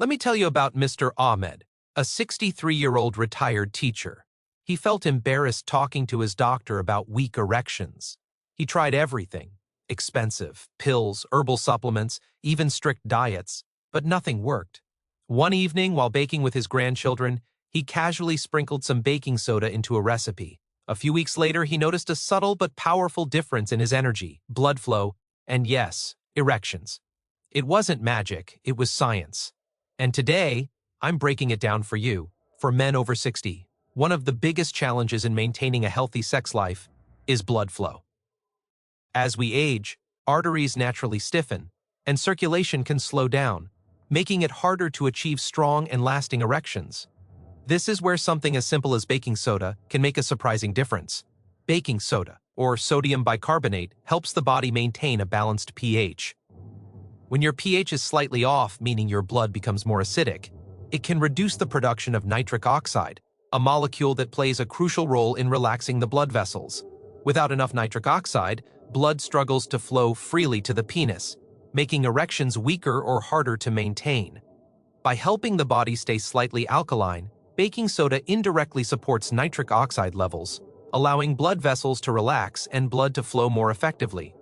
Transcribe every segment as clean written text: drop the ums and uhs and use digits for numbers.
Let me tell you about Mr. Ahmed, a 63-year-old retired teacher. He felt embarrassed talking to his doctor about weak erections. He tried everything: expensive pills, herbal supplements, even strict diets, but nothing worked. One evening, while baking with his grandchildren, he casually sprinkled some baking soda into a recipe. A few weeks later, he noticed a subtle but powerful difference in his energy, blood flow, and yes, erections. It wasn't magic, it was science. And today, I'm breaking it down for you. For men over 60, one of the biggest challenges in maintaining a healthy sex life is blood flow. As we age, arteries naturally stiffen, and circulation can slow down, making it harder to achieve strong and lasting erections. This is where something as simple as baking soda can make a surprising difference. Baking soda, or sodium bicarbonate, helps the body maintain a balanced pH. When your pH is slightly off, meaning your blood becomes more acidic, it can reduce the production of nitric oxide, a molecule that plays a crucial role in relaxing the blood vessels. Without enough nitric oxide, blood struggles to flow freely to the penis, making erections weaker or harder to maintain. By helping the body stay slightly alkaline, baking soda indirectly supports nitric oxide levels, allowing blood vessels to relax and blood to flow more effectively.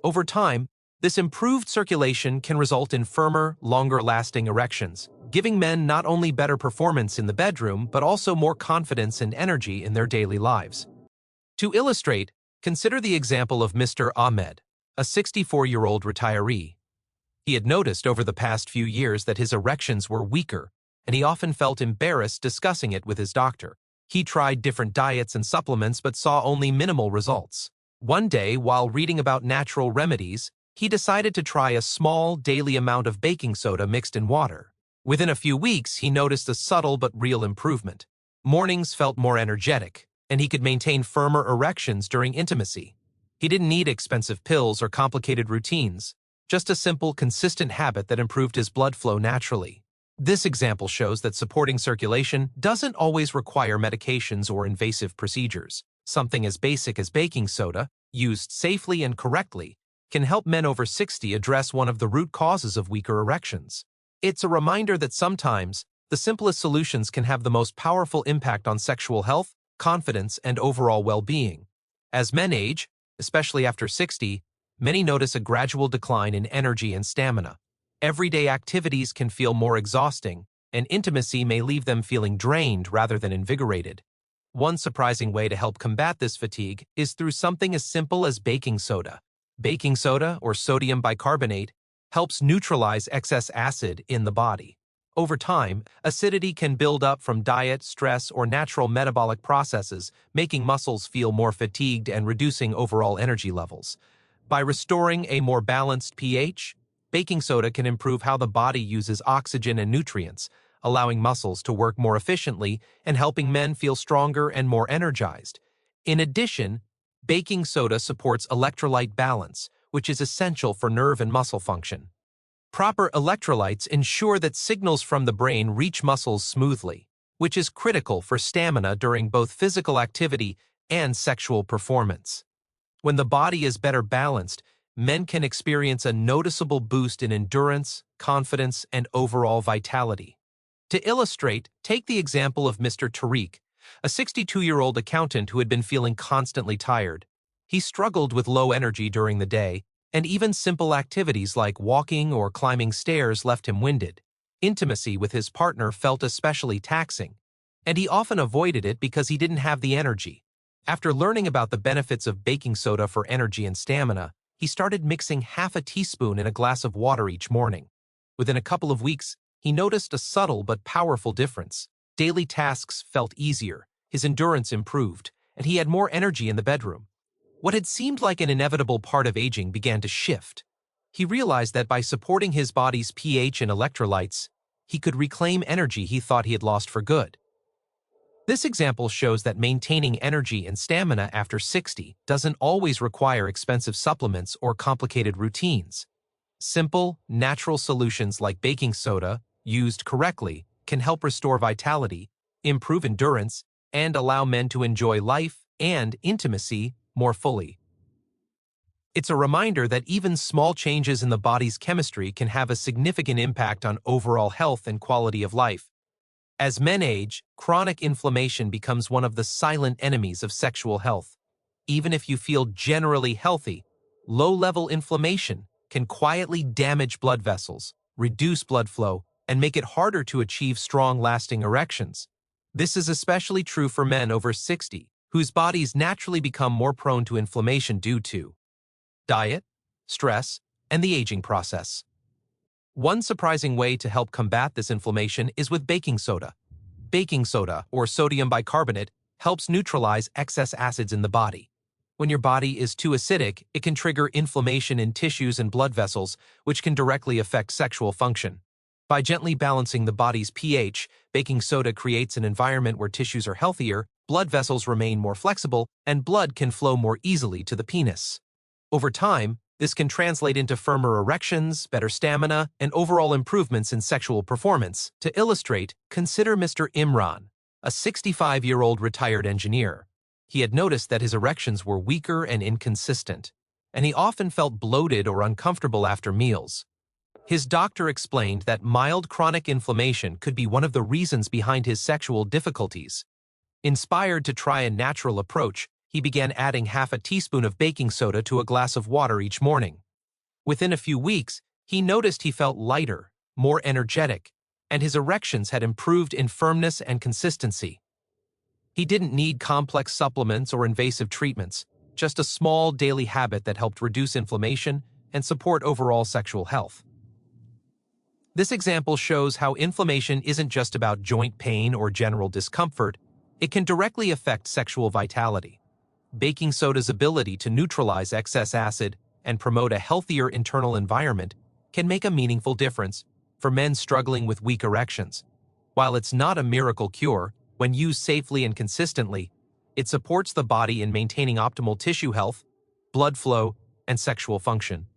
Over time, this improved circulation can result in firmer, longer-lasting erections, giving men not only better performance in the bedroom but also more confidence and energy in their daily lives. To illustrate, consider the example of Mr. Ahmed, a 64-year-old retiree. He had noticed over the past few years that his erections were weaker, and he often felt embarrassed discussing it with his doctor. He tried different diets and supplements but saw only minimal results. One day, while reading about natural remedies, he decided to try a small daily amount of baking soda mixed in water. Within a few weeks, he noticed a subtle but real improvement. Mornings felt more energetic, and he could maintain firmer erections during intimacy. He didn't need expensive pills or complicated routines, just a simple, consistent habit that improved his blood flow naturally. This example shows that supporting circulation doesn't always require medications or invasive procedures. Something as basic as baking soda, used safely and correctly, can help men over 60 address one of the root causes of weaker erections. It's a reminder that sometimes the simplest solutions can have the most powerful impact on sexual health, confidence, and overall well-being. As men age, especially after 60, many notice a gradual decline in energy and stamina. Everyday activities can feel more exhausting, and intimacy may leave them feeling drained rather than invigorated. One surprising way to help combat this fatigue is through something as simple as baking soda. Baking soda, or sodium bicarbonate, helps neutralize excess acid in the body. Over time, acidity can build up from diet, stress, or natural metabolic processes, making muscles feel more fatigued and reducing overall energy levels. By restoring a more balanced pH, baking soda can improve how the body uses oxygen and nutrients, allowing muscles to work more efficiently and helping men feel stronger and more energized. In addition, baking soda supports electrolyte balance, which is essential for nerve and muscle function. Proper electrolytes ensure that signals from the brain reach muscles smoothly, which is critical for stamina during both physical activity and sexual performance. When the body is better balanced, men can experience a noticeable boost in endurance, confidence, and overall vitality. To illustrate, take the example of Mr. Tariq, a 62-year-old accountant who had been feeling constantly tired. He struggled with low energy during the day, and even simple activities like walking or climbing stairs left him winded. Intimacy with his partner felt especially taxing, and he often avoided it because he didn't have the energy. After learning about the benefits of baking soda for energy and stamina, he started mixing half a teaspoon in a glass of water each morning. Within a couple of weeks, he noticed a subtle but powerful difference. Daily tasks felt easier, his endurance improved, and he had more energy in the bedroom. What had seemed like an inevitable part of aging began to shift. He realized that by supporting his body's pH and electrolytes, he could reclaim energy he thought he had lost for good. This example shows that maintaining energy and stamina after 60 doesn't always require expensive supplements or complicated routines. Simple, natural solutions like baking soda, used correctly, can help restore vitality, improve endurance, and allow men to enjoy life and intimacy more fully. It's a reminder that even small changes in the body's chemistry can have a significant impact on overall health and quality of life. As men age, chronic inflammation becomes one of the silent enemies of sexual health. Even if you feel generally healthy, low-level inflammation can quietly damage blood vessels, reduce blood flow, and make it harder to achieve strong, lasting erections. This is especially true for men over 60, whose bodies naturally become more prone to inflammation due to diet, stress, and the aging process. One surprising way to help combat this inflammation is with baking soda. Baking soda, or sodium bicarbonate, helps neutralize excess acids in the body. When your body is too acidic, it can trigger inflammation in tissues and blood vessels, which can directly affect sexual function. By gently balancing the body's pH, baking soda creates an environment where tissues are healthier, blood vessels remain more flexible, and blood can flow more easily to the penis. Over time, this can translate into firmer erections, better stamina, and overall improvements in sexual performance. To illustrate, consider Mr. Imran, a 65-year-old retired engineer. He had noticed that his erections were weaker and inconsistent, and he often felt bloated or uncomfortable after meals. His doctor explained that mild chronic inflammation could be one of the reasons behind his sexual difficulties. Inspired to try a natural approach, he began adding half a teaspoon of baking soda to a glass of water each morning. Within a few weeks, he noticed he felt lighter, more energetic, and his erections had improved in firmness and consistency. He didn't need complex supplements or invasive treatments, just a small daily habit that helped reduce inflammation and support overall sexual health. This example shows how inflammation isn't just about joint pain or general discomfort. It can directly affect sexual vitality. Baking soda's ability to neutralize excess acid and promote a healthier internal environment can make a meaningful difference for men struggling with weak erections. While it's not a miracle cure, when used safely and consistently, it supports the body in maintaining optimal tissue health, blood flow, and sexual function.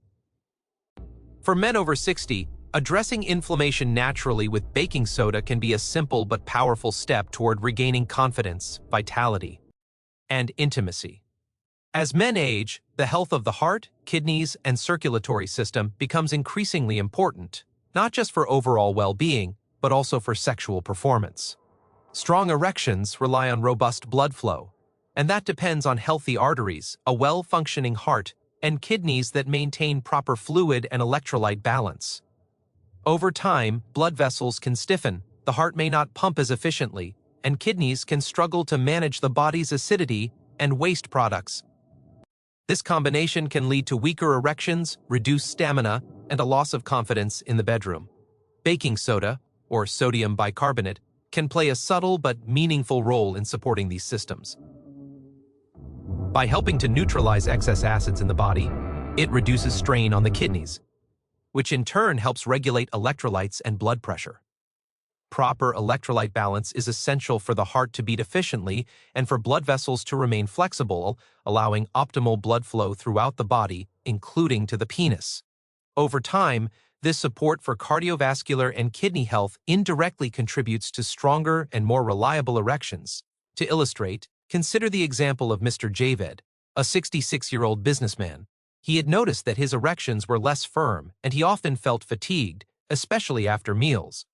For men over 60, addressing inflammation naturally with baking soda can be a simple but powerful step toward regaining confidence, vitality, and intimacy. As men age, the health of the heart, kidneys, and circulatory system becomes increasingly important, not just for overall well-being, but also for sexual performance. Strong erections rely on robust blood flow, and that depends on healthy arteries, a well-functioning heart, and kidneys that maintain proper fluid and electrolyte balance. Over time, blood vessels can stiffen, the heart may not pump as efficiently, and kidneys can struggle to manage the body's acidity and waste products. This combination can lead to weaker erections, reduced stamina, and a loss of confidence in the bedroom. Baking soda, or sodium bicarbonate, can play a subtle but meaningful role in supporting these systems. By helping to neutralize excess acids in the body, it reduces strain on the kidneys, which in turn helps regulate electrolytes and blood pressure. Proper electrolyte balance is essential for the heart to beat efficiently and for blood vessels to remain flexible, allowing optimal blood flow throughout the body, including to the penis. Over time, this support for cardiovascular and kidney health indirectly contributes to stronger and more reliable erections. To illustrate, consider the example of Mr. Javed, a 66-year-old businessman. He had noticed that his erections were less firm and he often felt fatigued, especially after meals.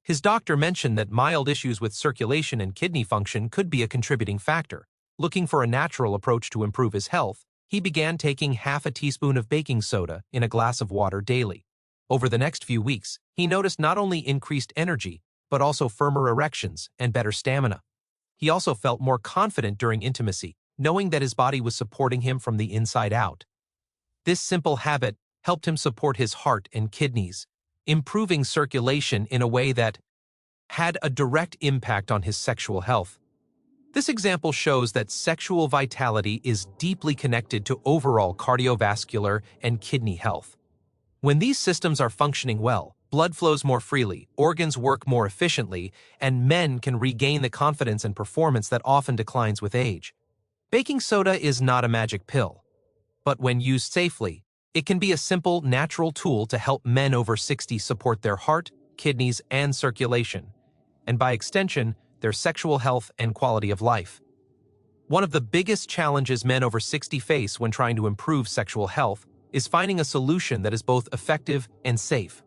His doctor mentioned that mild issues with circulation and kidney function could be a contributing factor. Looking for a natural approach to improve his health, he began taking half a teaspoon of baking soda in a glass of water daily. Over the next few weeks, he noticed not only increased energy, but also firmer erections and better stamina. He also felt more confident during intimacy, knowing that his body was supporting him from the inside out. This simple habit helped him support his heart and kidneys, improving circulation in a way that had a direct impact on his sexual health. This example shows that sexual vitality is deeply connected to overall cardiovascular and kidney health. When these systems are functioning well, blood flows more freely, organs work more efficiently, and men can regain the confidence and performance that often declines with age. Baking soda is not a magic pill, but when used safely, it can be a simple, natural tool to help men over 60 support their heart, kidneys, and circulation, and by extension, their sexual health and quality of life. One of the biggest challenges men over 60 face when trying to improve sexual health is finding a solution that is both effective and safe.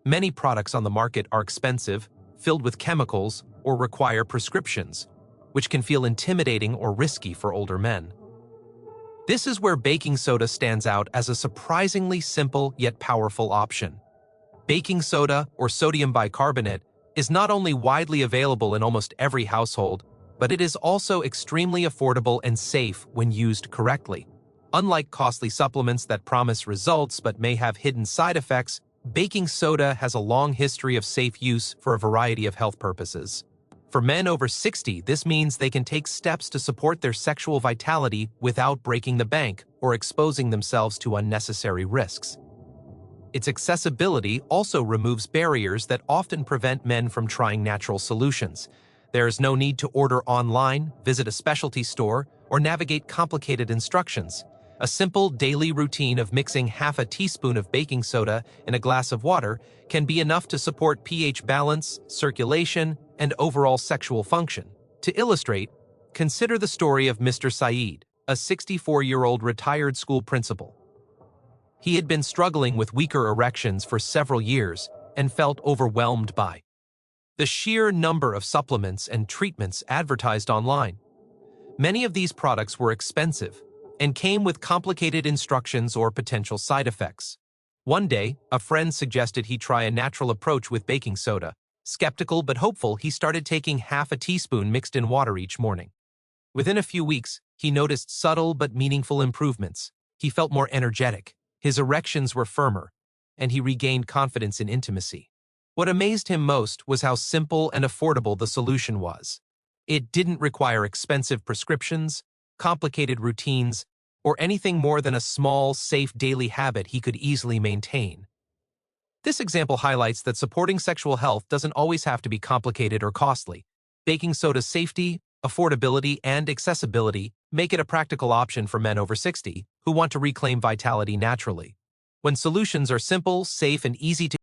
Many products on the market are expensive, filled with chemicals, or require prescriptions, which can feel intimidating or risky for older men. This is where baking soda stands out as a surprisingly simple yet powerful option. Baking soda, or sodium bicarbonate, is not only widely available in almost every household, but it is also extremely affordable and safe when used correctly. Unlike costly supplements that promise results but may have hidden side effects, baking soda has a long history of safe use for a variety of health purposes. For men over 60, this means they can take steps to support their sexual vitality without breaking the bank or exposing themselves to unnecessary risks. Its accessibility also removes barriers that often prevent men from trying natural solutions. There is no need to order online, visit a specialty store, or navigate complicated instructions. A simple daily routine of mixing half a teaspoon of baking soda in a glass of water can be enough to support pH balance, circulation, and overall sexual function. To illustrate, consider the story of Mr. Saeed, a 64-year-old retired school principal. He had been struggling with weaker erections for several years and felt overwhelmed by the sheer number of supplements and treatments advertised online. Many of these products were expensive and came with complicated instructions or potential side effects. One day, a friend suggested he try a natural approach with baking soda. Skeptical but hopeful, he started taking half a teaspoon mixed in water each morning. Within a few weeks, he noticed subtle but meaningful improvements. He felt more energetic, his erections were firmer, and he regained confidence in intimacy. What amazed him most was how simple and affordable the solution was. It didn't require expensive prescriptions, complicated routines, or anything more than a small, safe daily habit he could easily maintain. This example highlights that supporting sexual health doesn't always have to be complicated or costly. Baking soda's safety, affordability, and accessibility make it a practical option for men over 60 who want to reclaim vitality naturally. When solutions are simple, safe, and easy to